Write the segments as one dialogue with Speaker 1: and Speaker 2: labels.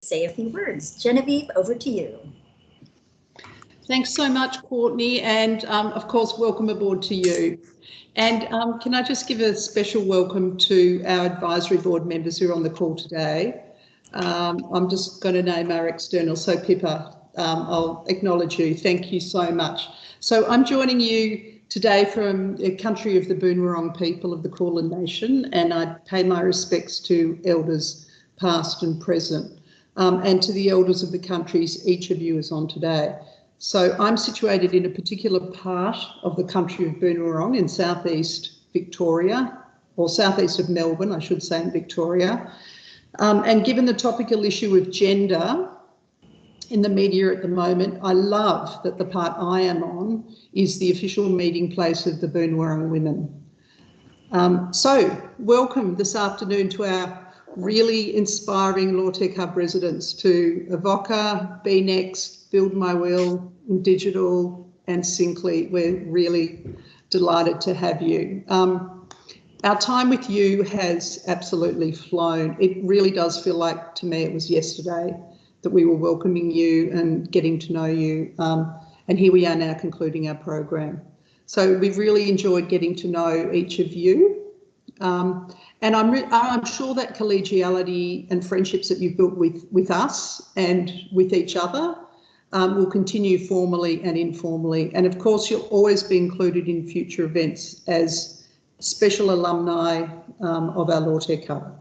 Speaker 1: say a few words. Genevieve, over to you.
Speaker 2: Thanks so much, Courtney, and of course, welcome aboard to you. And can I just give a special welcome to our advisory board members who are on the call today. I'm just going to name our external. So Pippa, I'll acknowledge you. Thank you so much. So I'm joining you today from the country of the Boonwurrung people of the Kulin Nation, and I pay my respects to elders past and present, and to the elders of the countries each of you is on today. So I'm situated in a particular part of the country of Boonwurrung in southeast Victoria, or southeast of Melbourne, I should say, in Victoria. And given the topical issue of gender in the media at the moment, I love that the part I am on is the official meeting place of the Boonwurrung women. So welcome this afternoon to our really inspiring LawTech Hub residents, to Avvoka, beNEXT, Build My Will, Indigital and Syncly. We're really delighted to have you. Our time with you has absolutely flown. It really does feel like, to me, it was yesterday that we were welcoming you and getting to know you. And here we are now concluding our program. So we've really enjoyed getting to know each of you. And I'm sure that collegiality and friendships that you've built with us and with each other will continue formally and informally. And of course, you'll always be included in future events as special alumni of our LawTech Hub.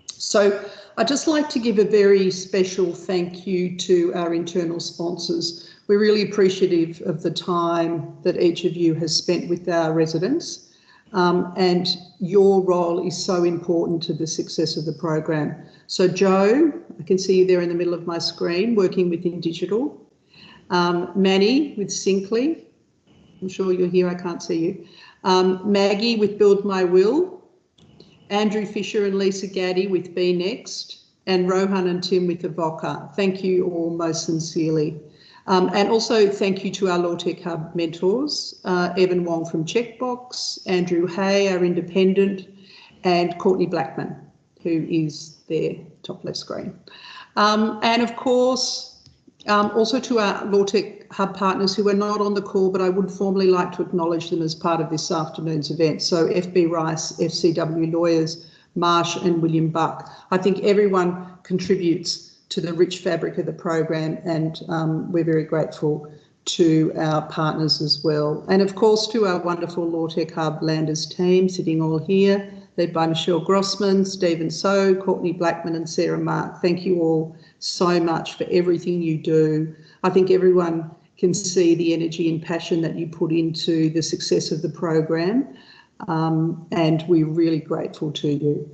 Speaker 2: So I'd just like to give a very special thank you to our internal sponsors. We're really appreciative of the time that each of you has spent with our residents. And your role is so important to the success of the program. So Joe, I can see you there in the middle of my screen, working with Indigital. Manny with Syncly, I'm sure you're here, I can't see you. Maggie with Build My Will, Andrew Fisher and Lisa Gaddy with beNEXT, and Rohan and Tim with Avvoka. Thank you all most sincerely. And also thank you to our LawTech Hub mentors, Evan Wong from Checkbox, Andrew Hay, our independent, and Courtney Blackman, who is there, top left screen. And of course, also to our LawTech Hub partners who are not on the call, but I would formally like to acknowledge them as part of this afternoon's event. So FB Rice, FCW Lawyers, Marsh and William Buck. I think everyone contributes to the rich fabric of the program, and we're very grateful to our partners as well. And of course to our wonderful LawTech Hub Landers team sitting all here, led by Michelle Grossman, Stephen So, Courtney Blackman and Sarah Mark. Thank you all so much for everything you do. I think everyone can see the energy and passion that you put into the success of the program, and we're really grateful to you.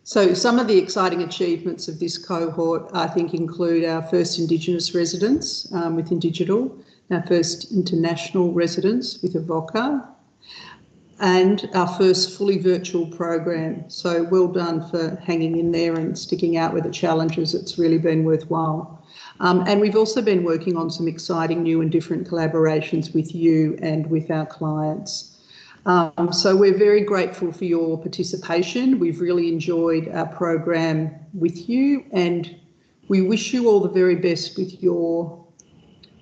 Speaker 2: So some of the exciting achievements of this cohort, I think, include our first Indigenous residents with Indigital, our first international residents with Avvoka, and our first fully virtual program. So well done for hanging in there and sticking out with the challenges. It's really been worthwhile. And we've also been working on some exciting new and different collaborations with you and with our clients. So we're very grateful for your participation. We've really enjoyed our program with you, and we wish you all the very best with your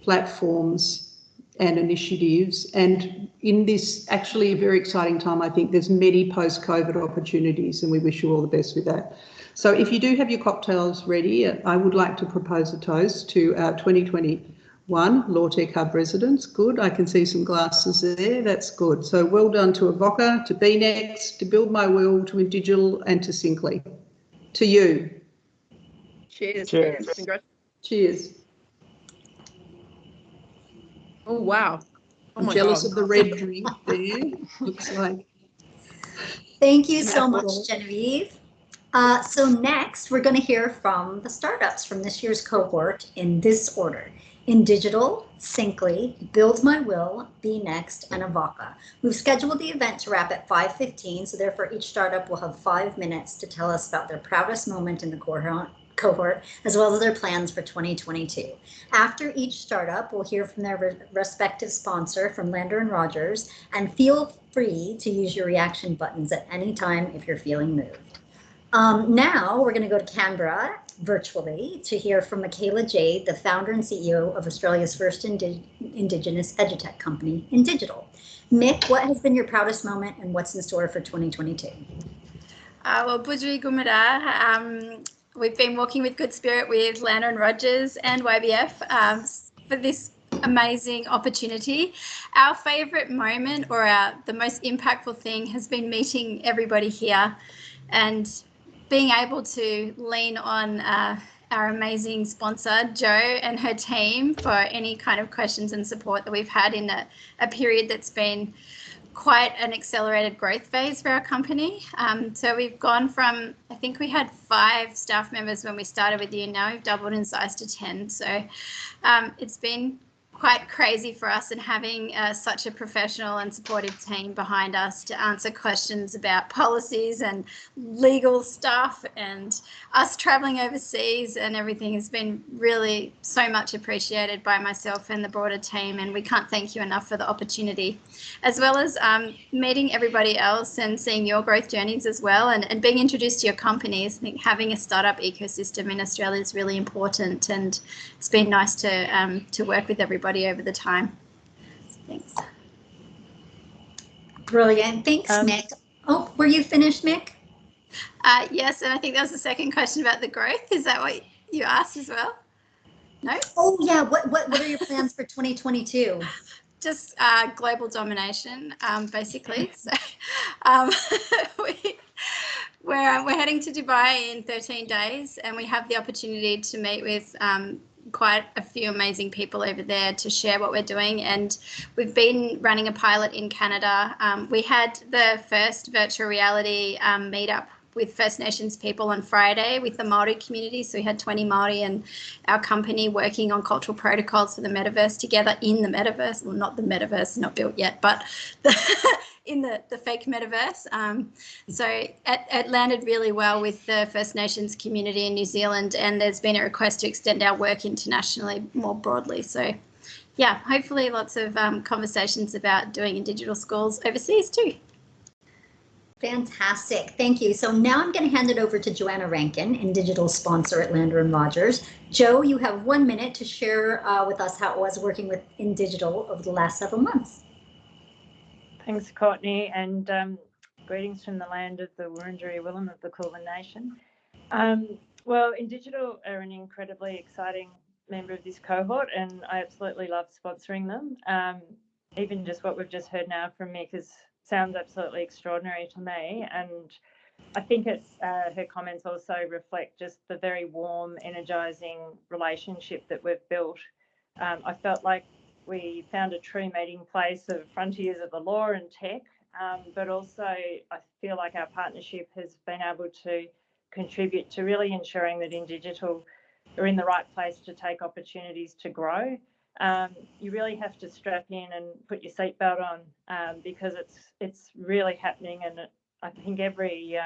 Speaker 2: platforms and initiatives. And in this actually a very exciting time, I think there's many post-COVID opportunities, and we wish you all the best with that. So if you do have your cocktails ready, I would like to propose a toast to our 2021 LawTech Hub residents. Good, I can see some glasses there, that's good. So well done to Avvoka, to beNEXT, to Build My Will, to Indigital and to Syncly. To you.
Speaker 3: Cheers.
Speaker 4: Cheers.
Speaker 2: Cheers.
Speaker 3: Oh, wow. Oh,
Speaker 2: I'm jealous of the red drink there, looks like.
Speaker 1: Thank you so much, Genevieve. So next, we're going to hear from the startups from this year's cohort in this order: Indigital, Syncly, Build My Will, beNEXT, and Avvoka. We've scheduled the event to wrap at 5:15, so therefore each startup will have 5 minutes to tell us about their proudest moment in the cohort, as well as their plans for 2022. After each startup, we'll hear from their respective sponsor from Lander & Rogers, and feel free to use your reaction buttons at any time if you're feeling moved. Now we're going to go to Canberra virtually to hear from Michaela Jade, the founder and CEO of Australia's first Indigenous edutech company, Indigital. Mick, what has been your proudest moment and what's in store for 2022?
Speaker 4: Well, Budri Gumara, we've been walking with good spirit with Lana and Rogers and YBF for this amazing opportunity. Our favourite moment or the most impactful thing has been meeting everybody here and being able to lean on our amazing sponsor, Jo, and her team for any kind of questions and support that we've had in a period that's been quite an accelerated growth phase for our company. So we've gone from, I think we had 5 staff members when we started with you, now we've doubled in size to 10. So it's been quite crazy for us, and having such a professional and supportive team behind us to answer questions about policies and legal stuff, and us traveling overseas and everything has been really so much appreciated by myself and the broader team, and we can't thank you enough for the opportunity, as well as meeting everybody else and seeing your growth journeys as well, and being introduced to your companies. I think having a startup ecosystem in Australia is really important, and it's been nice to work with everybody over the time. Thanks.
Speaker 1: Brilliant. Thanks, Mick. Oh, were you finished, Mick?
Speaker 4: Yes, and I think that was the second question about the growth. Is that what you asked as well? No?
Speaker 1: Oh, yeah. What are your plans for 2022?
Speaker 4: Just global domination, basically. So we're heading to Dubai in 13 days, and we have the opportunity to meet with quite a few amazing people over there to share what we're doing. And we've been running a pilot in Canada. We had the first virtual reality meetup with First Nations people on Friday with the Māori community. So we had 20 Māori and our company working on cultural protocols for the metaverse together in the metaverse. Well, not the metaverse, not built yet, but in the fake metaverse. So it landed really well with the First Nations community in New Zealand, and there's been a request to extend our work internationally more broadly. So yeah, hopefully lots of conversations about doing in digital schools overseas too.
Speaker 1: Fantastic. Thank you. So now I'm going to hand it over to Joanna Rankin, Indigital sponsor at Lander & Rogers. Jo, you have 1 minute to share with us how it was working with Indigital over the last several months.
Speaker 5: Thanks, Courtney, and greetings from the land of the Wurundjeri Willem of the Kulin Nation. Well, Indigital are an incredibly exciting member of this cohort, and I absolutely love sponsoring them. Even just what we've just heard now from Mick sounds absolutely extraordinary to me, and I think her comments also reflect just the very warm, energising relationship that we've built. I felt like we found a true meeting place of frontiers of the law and tech, but also I feel like our partnership has been able to contribute to really ensuring that Indigital are in the right place to take opportunities to grow. You really have to strap in and put your seatbelt on because it's really happening, and I think every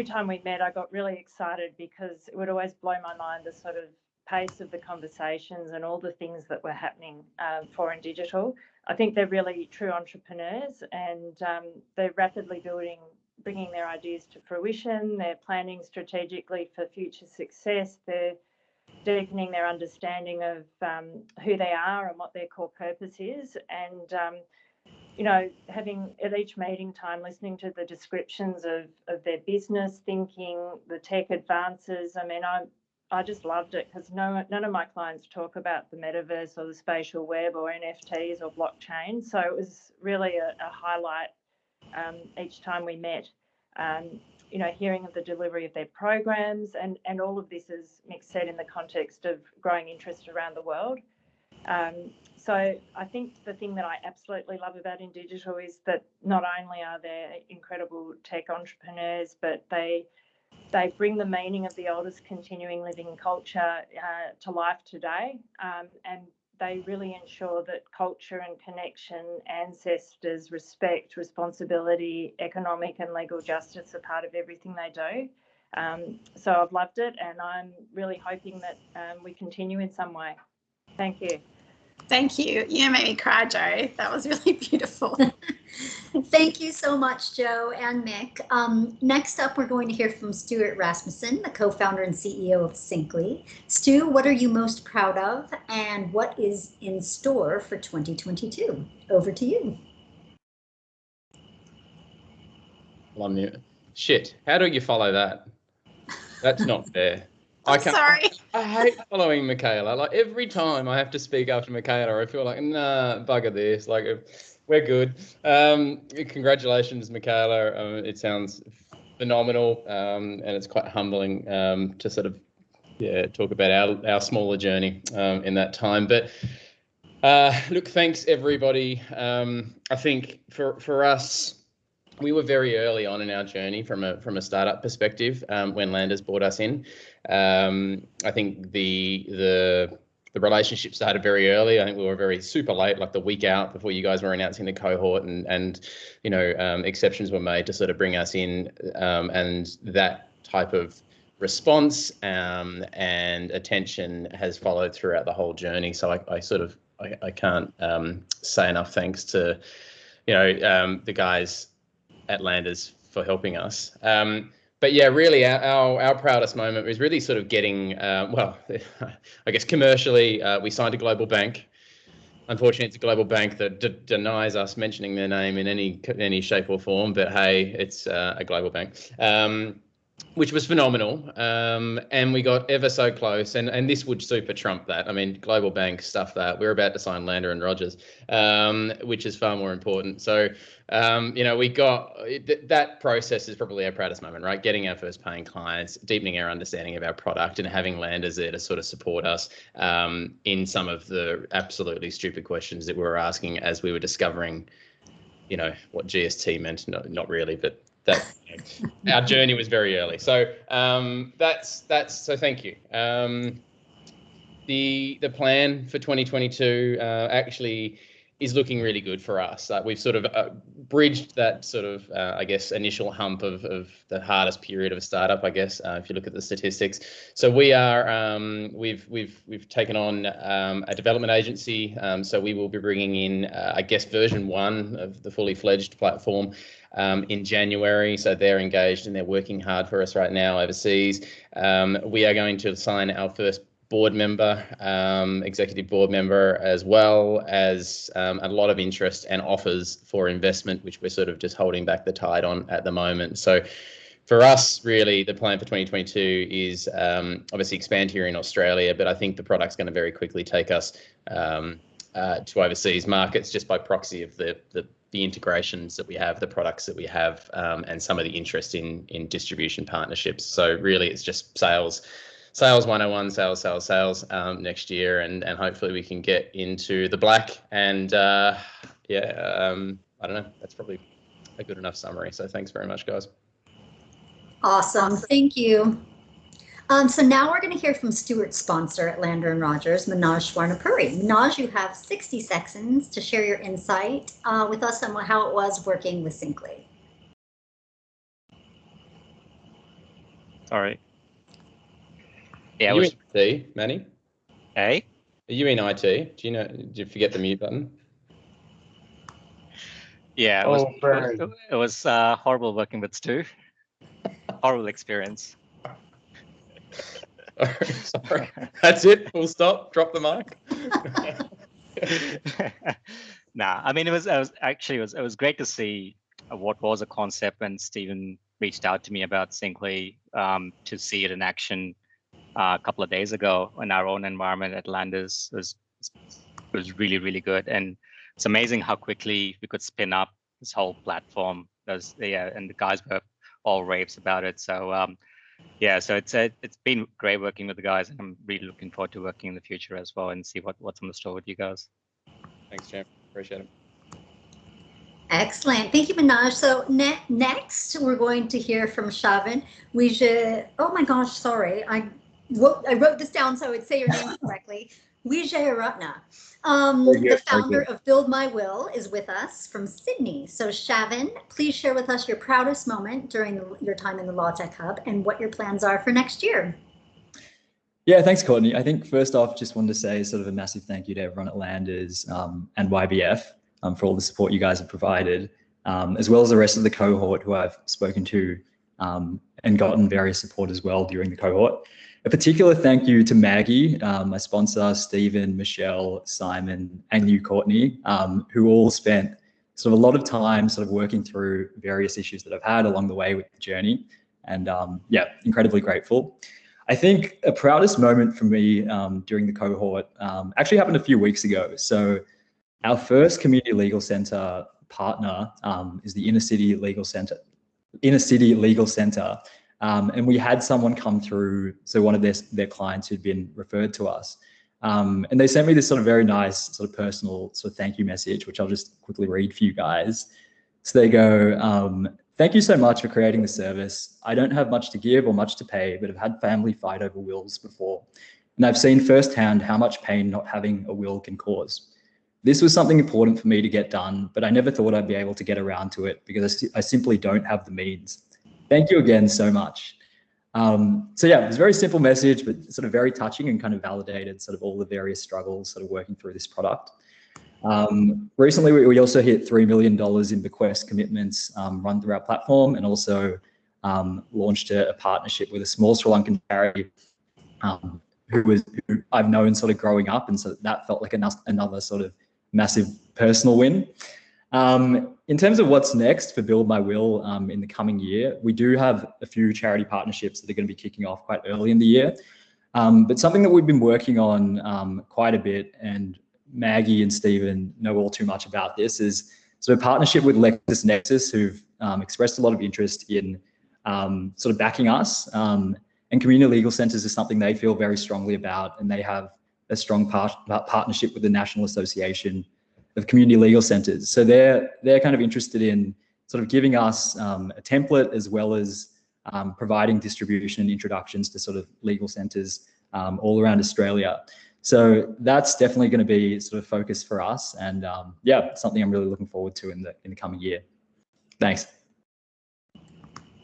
Speaker 5: time we met I got really excited because it would always blow my mind the sort of pace of the conversations and all the things that were happening for Indigital. I think they're really true entrepreneurs, and they're rapidly bringing their ideas to fruition. They're planning strategically for future success. They're deepening their understanding of who they are and what their core purpose is. And, you know, having at each meeting time, listening to the descriptions of their business thinking, the tech advances. I mean, I just loved it because none of my clients talk about the metaverse or the spatial web or NFTs or blockchain. So it was really a highlight each time we met. You know, hearing of the delivery of their programs, and all of this is mixed set in the context of growing interest around the world. So I think the thing that I absolutely love about Indigital is that not only are they incredible tech entrepreneurs, but they bring the meaning of the oldest continuing living culture to life today, and they really ensure that culture and connection, ancestors, respect, responsibility, economic and legal justice are part of everything they do. So I've loved it, and I'm really hoping that we continue in some way. Thank you.
Speaker 4: Thank you. You made me cry, Joe. That was really beautiful.
Speaker 1: Thank you so much, Joe and Mick. Next up, we're going to hear from Stuart Rasmussen, the co-founder and CEO of Syncly. Stu, what are you most proud of and what is in store for 2022? Over to you.
Speaker 6: On mute. Shit, how do you follow that? That's not fair.
Speaker 4: I'm sorry.
Speaker 6: I hate following Michaela. Like every time I have to speak after Michaela, I feel like, nah, bugger this. Like we're good. Congratulations, Michaela. It sounds phenomenal, and it's quite humbling to sort of talk about our smaller journey in that time. But look, thanks everybody. I think for us, we were very early on in our journey from a startup perspective when Landers brought us in. I think the relationship started very early. I think we were very super late, like the week out before you guys were announcing the cohort, and you know, exceptions were made to sort of bring us in, and that type of response and attention has followed throughout the whole journey. So I can't say enough thanks to, you know, the guys at Landers for helping us. But yeah, really our proudest moment was really sort of getting, well, I guess commercially, we signed a global bank. Unfortunately, it's a global bank that denies us mentioning their name in any shape or form, but hey, it's a global bank. Which was phenomenal, and we got ever so close, and this would super trump that. I mean, global bank stuff that we're about to sign Lander and Rogers, which is far more important. So, you know, we got that process is probably our proudest moment, right? Getting our first paying clients, deepening our understanding of our product, and having Landers there to sort of support us in some of the absolutely stupid questions that we were asking as we were discovering, you know, what GST meant. Not really, but that our journey was very early. So that's so thank you. The plan for 2022 actually is looking really good for us. We've sort of bridged that sort of, I guess, initial hump of the hardest period of a startup, I guess, if you look at the statistics. So we are, we've taken on a development agency. So we will be bringing in, I guess, version 1 of the fully fledged platform in January. So they're engaged and they're working hard for us right now overseas. We are going to sign our first board member, executive board member, as well as a lot of interest and offers for investment, which we're sort of just holding back the tide on at the moment. So for us, really, the plan for 2022 is obviously expand here in Australia, but I think the product's going to very quickly take us to overseas markets just by proxy of the integrations that we have, the products that we have, and some of the interest in distribution partnerships. So really, it's just sales 101, sales next year, and hopefully we can get into the black. And I don't know, that's probably a good enough summary. So thanks very much, guys.
Speaker 1: Awesome, thank you. So now we're going to hear from Stuart's sponsor at Lander & Rogers, Manoj Swarnapuri. Manoj, you have 60 seconds to share your insight with us on how it was working with Syncly.
Speaker 7: All right. Yeah,
Speaker 6: Are you in IT, Manny?
Speaker 7: Hey?
Speaker 6: Are you in IT? Do you know? Did you forget the mute button?
Speaker 7: Yeah, it was horrible working with Stu. Horrible experience.
Speaker 6: Sorry. That's it. Full stop. Drop the mic.
Speaker 7: Nah, I mean, it was great to see what was a concept when Stephen reached out to me about Syncly, to see it in action a couple of days ago in our own environment at Landers was really, really good. And it's amazing how quickly we could spin up this whole platform. And the guys were all raves about it. So yeah, so it's been great working with the guys, and I'm really looking forward to working in the future as well and see what's on the store with you guys.
Speaker 6: Thanks, Jim. Appreciate it.
Speaker 1: Excellent. Thank you, Manoj. So next, we're going to hear from Shavin. Oh my gosh, sorry. I wrote this down so I would say your name correctly. Vijayartna, the founder of Build My Will, is with us from Sydney. So Shavin, please share with us your proudest moment during your time in the LawTech Hub and what your plans are for next year.
Speaker 8: Yeah, thanks, Courtney. I think first off, just wanted to say sort of a massive thank you to everyone at Landers and YBF for all the support you guys have provided, as well as the rest of the cohort who I've spoken to and gotten various support as well during the cohort. A particular thank you to Maggie, my sponsor, Stephen, Michelle, Simon, and you, Courtney, who all spent sort of a lot of time sort of working through various issues that I've had along the way with the journey. And yeah, incredibly grateful. I think a proudest moment for me during the cohort actually happened a few weeks ago. So our first community legal centre partner is the Inner City Legal Centre. And we had someone come through, so one of their clients who'd been referred to us. And they sent me this sort of very nice sort of personal sort of thank you message, which I'll just quickly read for you guys. So they go, thank you so much for creating the service. I don't have much to give or much to pay, but have had family fight over wills before. And I've seen firsthand how much pain not having a will can cause. This was something important for me to get done, but I never thought I'd be able to get around to it because I simply don't have the means. Thank you again so much. So yeah, it was a very simple message, but sort of very touching and kind of validated sort of all the various struggles sort of working through this product. Recently, we also hit $3 million in bequest commitments run through our platform, and also launched a partnership with a small Sri Lankan charity who I've known sort of growing up, and so that felt like another sort of massive personal win. In terms of what's next for Build My Will in the coming year, we do have a few charity partnerships that are going to be kicking off quite early in the year. But something that we've been working on quite a bit, and Maggie and Stephen know all too much about this, is sort of partnership with LexisNexis, who've expressed a lot of interest in sort of backing us. And community legal centres is something they feel very strongly about, and they have a strong partnership with the National Association of Community Legal Centres. So they're kind of interested in sort of giving us a template, as well as providing distribution and introductions to sort of legal centres all around Australia. So that's definitely going to be sort of focus for us, and yeah, something I'm really looking forward to in the coming year. Thanks.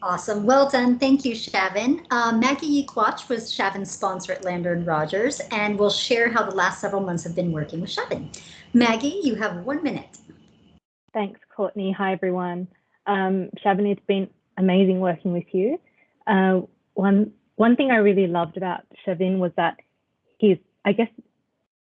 Speaker 1: Awesome. Well done. Thank you, Shavin. Maggie Yequach was Shavin's sponsor at Lander & Rogers, and will share how the last several months have been working with Shavin. Maggie, you have 1 minute.
Speaker 9: Thanks, Courtney. Hi, everyone. Shavin, it's been amazing working with you. One thing I really loved about Shavin was that I guess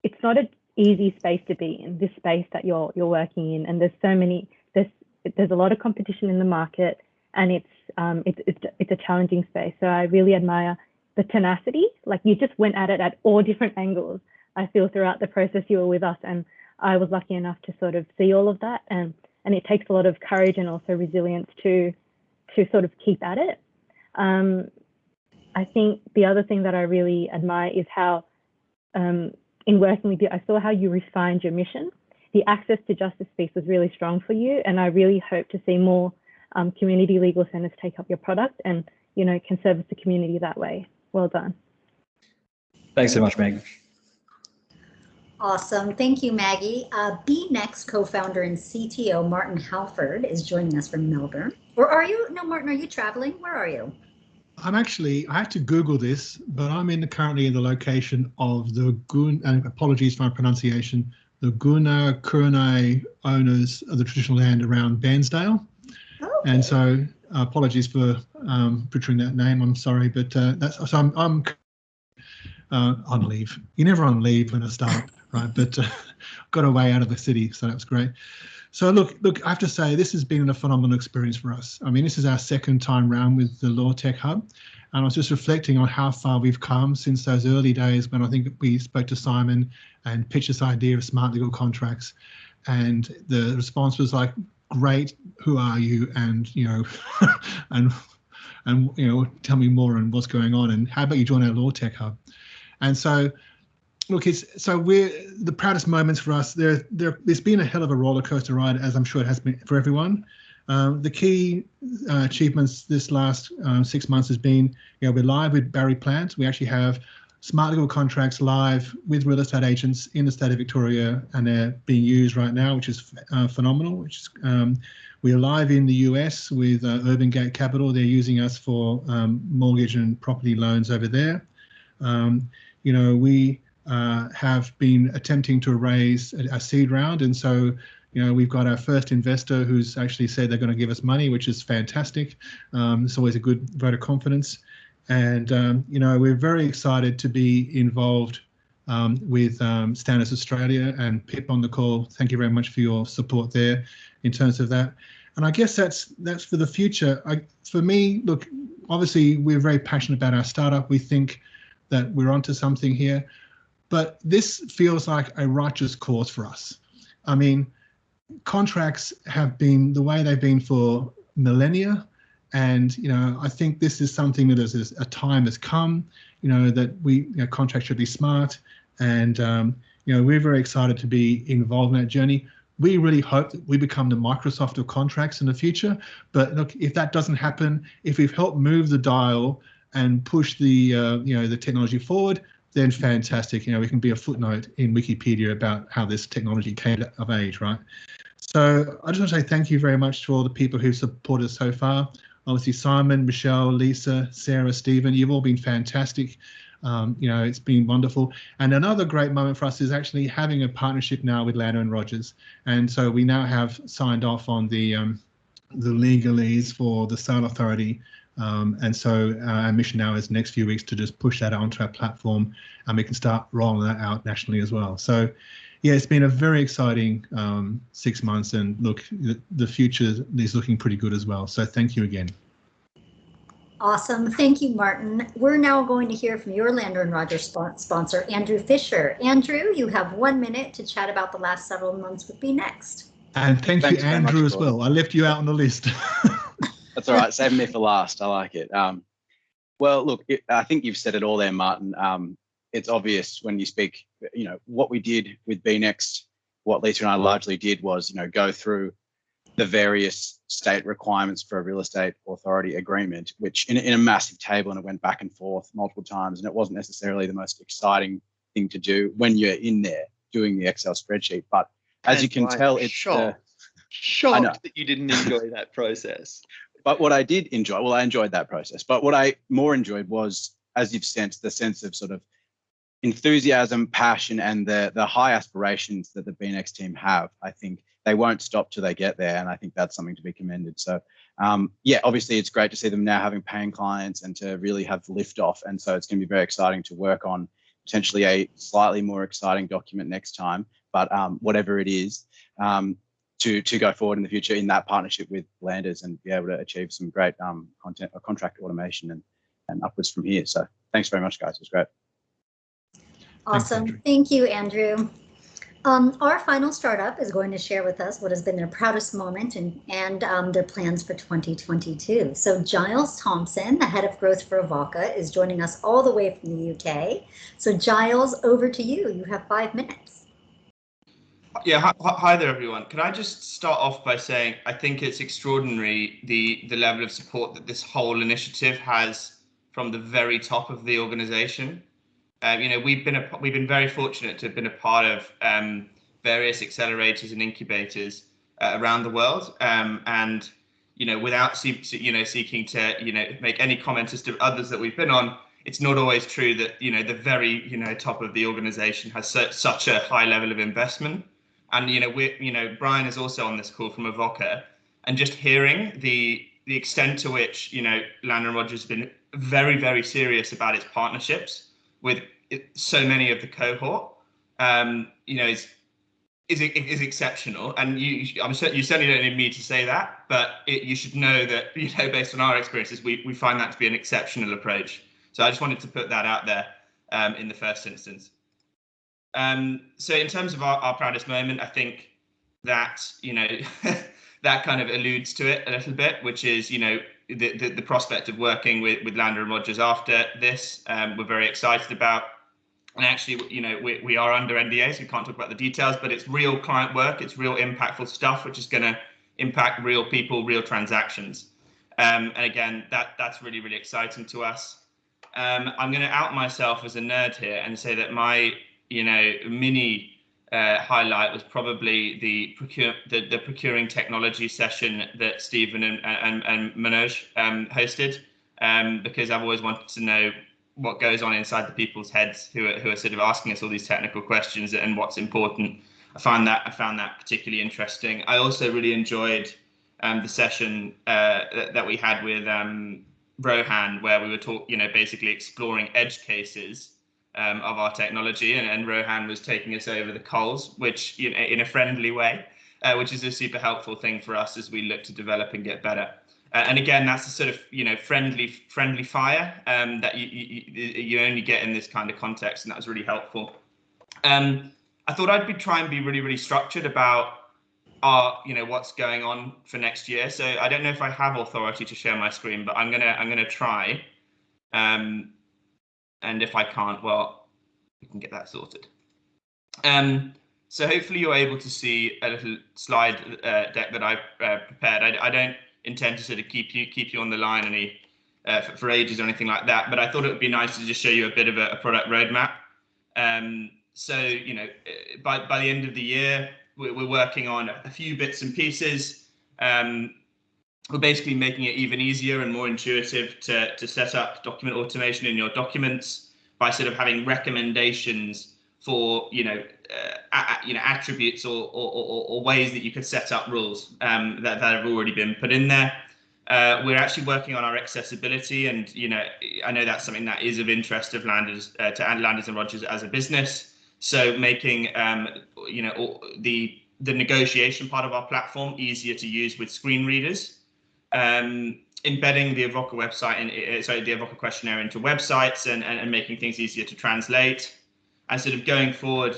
Speaker 9: it's not an easy space to be in, this space that you're working in, and there's a lot of competition in the market, and it's a challenging space. So I really admire the tenacity. Like, you just went at it at all different angles. I feel throughout the process you were with us, and I was lucky enough to sort of see all of that, and it takes a lot of courage and also resilience to sort of keep at it. I think the other thing that I really admire is how in working with you, I saw how you refined your mission. The access to justice piece was really strong for you, and I really hope to see more community legal centres take up your product and, you know, can service the community that way. Well done.
Speaker 8: Thanks so much, Meg.
Speaker 1: Awesome. Thank you, Maggie. beNEXT co-founder and CTO Martin Halford is joining us from Melbourne. Or are you? No, Martin, are you traveling? Where are you?
Speaker 10: I'm actually, I had to Google this, but I'm currently in the location of the Gun, and apologies for my pronunciation, the Gunnar Kurnai owners of the traditional land around Bairnsdale. Okay. And so apologies for butchering that name, I'm sorry, but that's, so I'm on leave. You're never on leave when I start, right? But got away out of the city, so that was great. So look, I have to say, this has been a phenomenal experience for us. I mean, this is our second time round with the LawTech Hub. And I was just reflecting on how far we've come since those early days when I think we spoke to Simon and pitched this idea of smart legal contracts. And the response was like, great, who are you? And, you know, and you know, tell me more on what's going on. And how about you join our LawTech Hub? And so, look, we're the proudest moments for us. There's been a hell of a roller coaster ride, as I'm sure it has been for everyone. The key achievements this last 6 months has been, you know, we're live with Barry Plant. We actually have smart legal contracts live with real estate agents in the state of Victoria, and they're being used right now, which is phenomenal. We are live in the US with Urban Gate Capital. They're using us for mortgage and property loans over there. We have been attempting to raise a seed round, and so we've got our first investor who's actually said they're going to give us money, which is fantastic. It's always a good vote of confidence, and we're very excited to be involved with Standards Australia, and Pip on the call. Thank you very much for your support there in terms of that. And I guess that's for the future. For me, look, obviously we're very passionate about our startup. We think that we're onto something here, but this feels like a righteous cause for us. I mean, contracts have been the way they've been for millennia, and I think this is something that as a time has come, that contracts should be smart, and we're very excited to be involved in that journey. We really hope that we become the Microsoft of contracts in the future. But look, if that doesn't happen, if we've helped move the dial and push the the technology forward, then fantastic. We can be a footnote in Wikipedia about how this technology came of age, right? So I just want to say thank you very much to all the people who've supported us so far. Obviously, Simon, Michelle, Lisa, Sarah, Stephen, you've all been fantastic. It's been wonderful. And another great moment for us is actually having a partnership now with Lando and Rogers. And so we now have signed off on the legalese for the sale authority. And so our mission now is next few weeks to just push that onto our platform, and we can start rolling that out nationally as well. So yeah, it's been a very exciting 6 months, and look, the future is looking pretty good as well. So thank you again.
Speaker 1: Awesome. Thank you, Martin. We're now going to hear from your Lander and Rogers sponsor, Andrew Fisher. Andrew, you have 1 minute to chat about the last several months with beNEXT.
Speaker 10: And thanks you, Andrew, as well. I left you out on the list.
Speaker 11: That's all right. Saving me for last. I like it. Well, look, I think you've said it all there, Martin. It's obvious when you speak, what we did with beNEXT, what Lisa and I largely did was, go through the various state requirements for a real estate authority agreement, which in a massive table, and it went back and forth multiple times, and it wasn't necessarily the most exciting thing to do when you're in there doing the Excel spreadsheet. But as you can tell, it's
Speaker 12: shocked that you didn't enjoy that process.
Speaker 11: But what I did enjoy, I enjoyed that process. But what I more enjoyed was, as you've sensed, the sense of sort of enthusiasm, passion, and the high aspirations that the beNEXT team have. I think they won't stop till they get there, and I think that's something to be commended. So yeah, obviously it's great to see them now having paying clients and to really have liftoff, and so it's going to be very exciting to work on potentially a slightly more exciting document next time, but whatever it is, to go forward in the future in that partnership with Landers and be able to achieve some great content or contract automation and upwards from here. So thanks very much, guys. It was great.
Speaker 1: Awesome. Thank you, Andrew. Our final startup is going to share with us what has been their proudest moment and their plans for 2022. So Giles Thompson, the head of growth for Avvoka, is joining us all the way from the UK. So Giles, over to you. You have 5 minutes.
Speaker 13: Yeah, hi there, everyone. Can I just start off by saying I think it's extraordinary the level of support that this whole initiative has from the very top of the organisation. We've been very fortunate to have been a part of various accelerators and incubators around the world, and without seeking to make any comments as to others that we've been on, it's not always true that the very top of the organisation has such a high level of investment. And Brian is also on this call from Avvoka, and just hearing the extent to which Land & Rogers has been very, very serious about its partnerships with so many of the cohort, is exceptional. And I'm certain you certainly don't need me to say that, but you should know that based on our experiences, we find that to be an exceptional approach. So I just wanted to put that out there in the first instance. So in terms of our proudest moment, I think that that kind of alludes to it a little bit, which is the prospect of working with Land & Rogers after this. We're very excited about, and actually we are under NDA, so we can't talk about the details, but it's real client work, it's real impactful stuff, which is going to impact real people, real transactions, and again that's really, really exciting to us. I'm going to out myself as a nerd here and say that my mini highlight was probably the procuring technology session that Stephen and Manoj hosted, because I've always wanted to know what goes on inside the people's heads who are sort of asking us all these technical questions and what's important. I found that particularly interesting. I also really enjoyed the session that we had with Rohan, where we were basically exploring edge cases of our technology, and Rohan was taking us over the coals, which in a friendly way, which is a super helpful thing for us as we look to develop and get better. And again, that's a sort of friendly fire that you only get in this kind of context, and that was really helpful. I thought I'd try and be really structured about what's going on for next year. So I don't know if I have authority to share my screen, but I'm gonna try. And if I can't, well, we can get that sorted. So hopefully you're able to see a little slide deck that I've prepared. I don't intend to sort of keep you on the line for ages or anything like that, but I thought it would be nice to just show you a bit of a product roadmap. So by the end of the year, we're working on a few bits and pieces. We're basically making it even easier and more intuitive to set up document automation in your documents by sort of having recommendations for attributes or ways that you could set up rules that have already been put in there. We're actually working on our accessibility, and I know that's something that is of interest of Landers to Landers and Rogers as a business. So making the negotiation part of our platform easier to use with screen readers, embedding the Avvoka website the Avvoka questionnaire into websites and making things easier to translate. And sort of going forward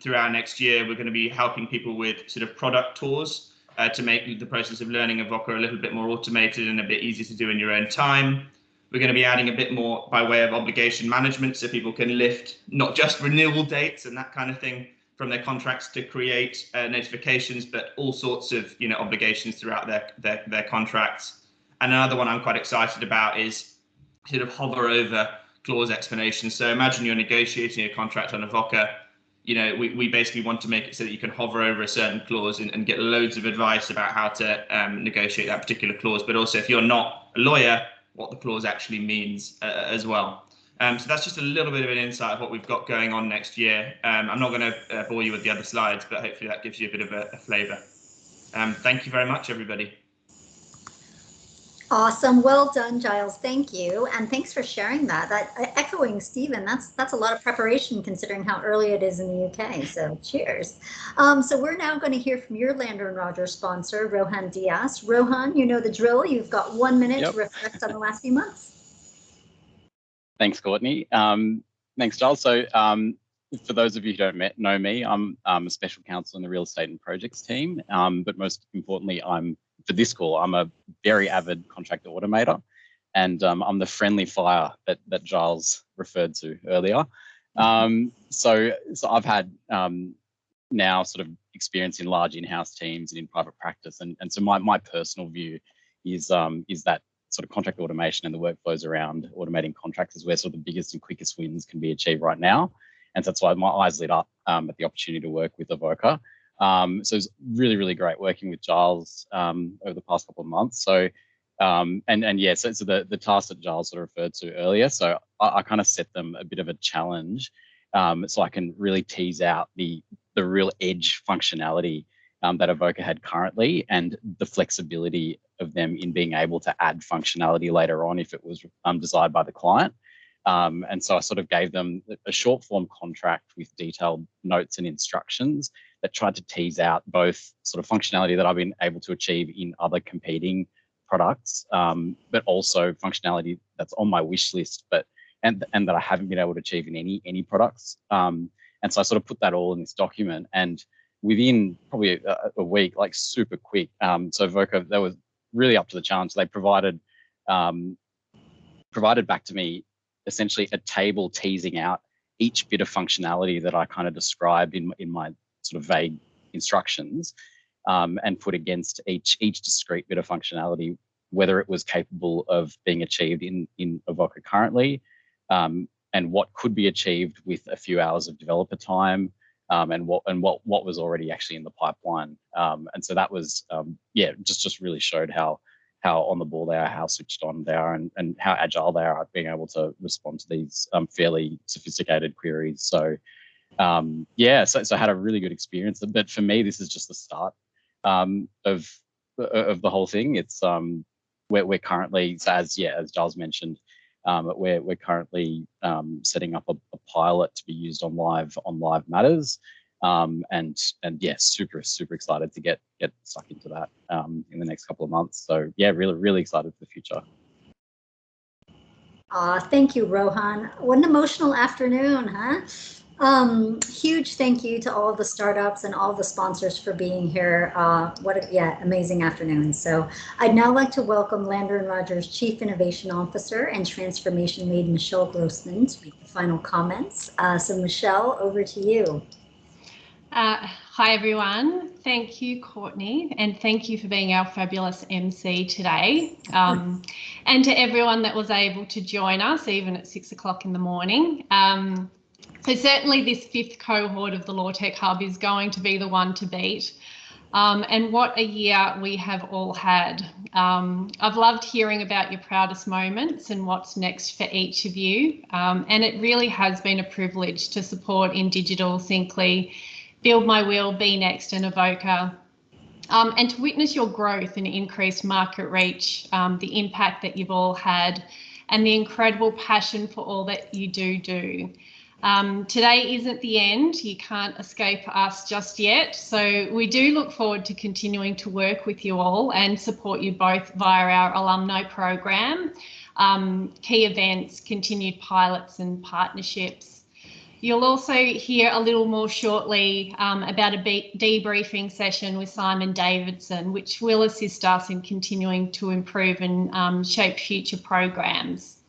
Speaker 13: throughout next year, we're going to be helping people with sort of product tours to make the process of learning Avvoka a little bit more automated and a bit easier to do in your own time. We're going to be adding a bit more by way of obligation management, so people can lift not just renewal dates and that kind of thing from their contracts to create notifications, but all sorts of obligations throughout their contracts. And another one I'm quite excited about is sort of hover over clause explanations. So imagine you're negotiating a contract on Avvoka. We basically want to make it so that you can hover over a certain clause and get loads of advice about how to negotiate that particular clause. But also, if you're not a lawyer, what the clause actually means as well. So that's just a little bit of an insight of what we've got going on next year. I'm not going to bore you with the other slides, but hopefully that gives you a bit of a flavour. Thank you very much, everybody.
Speaker 1: Awesome. Well done, Giles. Thank you. And thanks for sharing that. Echoing Stephen, that's a lot of preparation considering how early it is in the UK. So cheers. So we're now going to hear from your Lander and Rogers sponsor, Rohan Diaz. Rohan, you know the drill. You've got 1 minute to reflect on the last few months.
Speaker 14: Thanks, Courtney. Thanks, Giles. So for those of you who don't know me, I'm a special counsel in the real estate and projects team. But most importantly, for this call, I'm a very avid contractor automator, and I'm the friendly fire that Giles referred to earlier. So I've had now sort of experience in large in-house teams and in private practice, and so my personal view is that sort of contract automation and the workflows around automating contracts is where sort of the biggest and quickest wins can be achieved right now, and so that's why my eyes lit up at the opportunity to work with Avvoka. So it's really great working with Giles over the past couple of months. So so the task that Giles sort of referred to earlier, so I kind of set them a bit of a challenge so I can really tease out the real edge functionality that Avvoka had currently and the flexibility of them in being able to add functionality later on if it was desired by the client. And so I sort of gave them a short form contract with detailed notes and instructions that tried to tease out both sort of functionality that I've been able to achieve in other competing products, but also functionality that's on my wish list, and that I haven't been able to achieve in any products. And so I sort of put that all in this document, and within probably a week, like super quick. So Avvoka, they were really up to the challenge. They provided back to me essentially a table teasing out each bit of functionality that I kind of described in my sort of vague instructions, and put against each discrete bit of functionality, whether it was capable of being achieved in Avvoka currently, and what could be achieved with a few hours of developer time, and what was already actually in the pipeline. And so that was just really showed how how on the ball they are, how switched on they are, and how agile they are at being able to respond to these fairly sophisticated queries. So yeah, so I had a really good experience. But for me, this is just the start of the whole thing. It's we're currently, so as Giles mentioned, we're currently setting up a pilot to be used on live matters. And yeah, super excited to get stuck into that in the next couple of months. So yeah, really excited for the future.
Speaker 1: Thank you, Rohan. What an emotional afternoon, huh? Huge thank you to all the startups and all the sponsors for being here. What a amazing afternoon. So I'd now like to welcome Lander & Rogers Chief Innovation Officer and Transformation Lead, Michelle Grossman, to make the final comments. So Michelle, over to you.
Speaker 15: Hi everyone, thank you Courtney, and thank you for being our fabulous MC today, and to everyone that was able to join us even at 6 o'clock in the morning. So certainly this 5th cohort of the LawTech Hub is going to be the one to beat, and what a year we have all had. I've loved hearing about your proudest moments and what's next for each of you, and it really has been a privilege to support Indigital, Syncly, Build My Wheel, beNEXT and Avvoka, and to witness your growth and increased market reach, the impact that you've all had, and the incredible passion for all that you do. Today isn't the end. You can't escape us just yet. So we do look forward to continuing to work with you all and support you both via our alumni program, key events, continued pilots and partnerships. You'll also hear a little more shortly about a debriefing session with Simon Davidson, which will assist us in continuing to improve and shape future programs.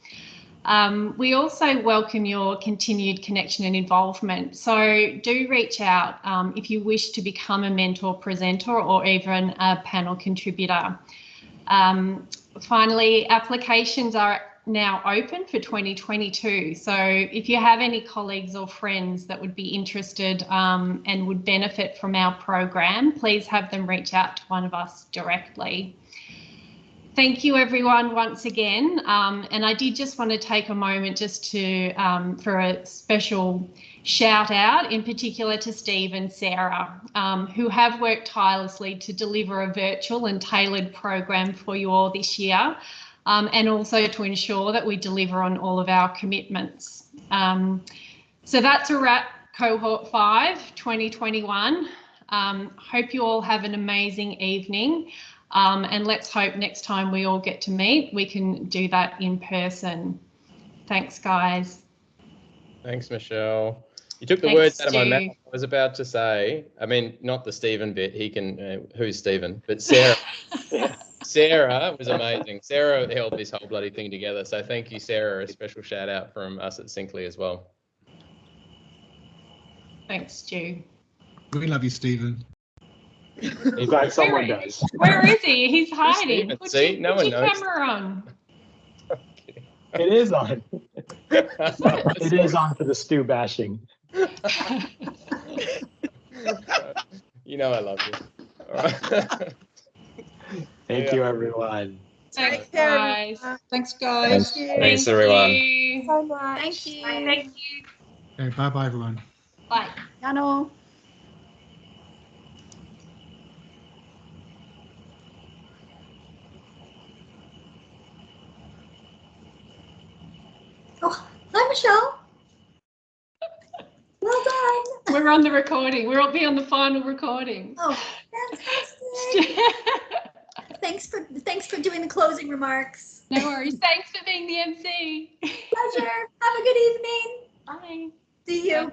Speaker 15: We also welcome your continued connection and involvement. So do reach out if you wish to become a mentor presenter or even a panel contributor. Finally, applications are now open for 2022. So if you have any colleagues or friends that would be interested and would benefit from our program, please have them reach out to one of us directly. Thank you everyone once again. And I did just want to take a moment just to for a special shout out in particular to Steve and Sarah, who have worked tirelessly to deliver a virtual and tailored program for you all this year. And also to ensure that we deliver on all of our commitments. So that's a wrap, Cohort 5, 2021. Hope you all have an amazing evening. And let's hope next time we all get to meet, we can do that in person. Thanks, guys.
Speaker 6: Thanks, Michelle. You took the words out of my mouth. I was about to say, I mean, not the Stephen bit, he can, who's Stephen, but Sarah. Sarah was amazing. Sarah held this whole bloody thing together. So thank you, Sarah. A special shout out from us at Syncly as well.
Speaker 15: Thanks, Stu.
Speaker 10: We love you, Stephen.
Speaker 16: I'm glad someone does.
Speaker 15: Where is he? He's hiding. Put
Speaker 6: no one
Speaker 15: your
Speaker 6: knows.
Speaker 15: camera on.
Speaker 16: It is on. It is on for the Stu bashing.
Speaker 6: You know I love you. All right.
Speaker 16: Thank you, everyone.
Speaker 15: Thanks, guys.
Speaker 2: Thanks, guys.
Speaker 6: Thanks, everyone.
Speaker 4: So much. Thank you.
Speaker 15: Thank you.
Speaker 10: Okay, bye-bye, everyone.
Speaker 15: Bye.
Speaker 4: Jano.
Speaker 1: Oh, hi, Michelle. Well done.
Speaker 15: We're on the recording. We'll be on the final recording.
Speaker 1: Oh, fantastic. Thanks for doing the closing remarks.
Speaker 15: No worries. Thanks for being the MC.
Speaker 1: Pleasure. Have a good evening.
Speaker 15: Bye.
Speaker 1: See you.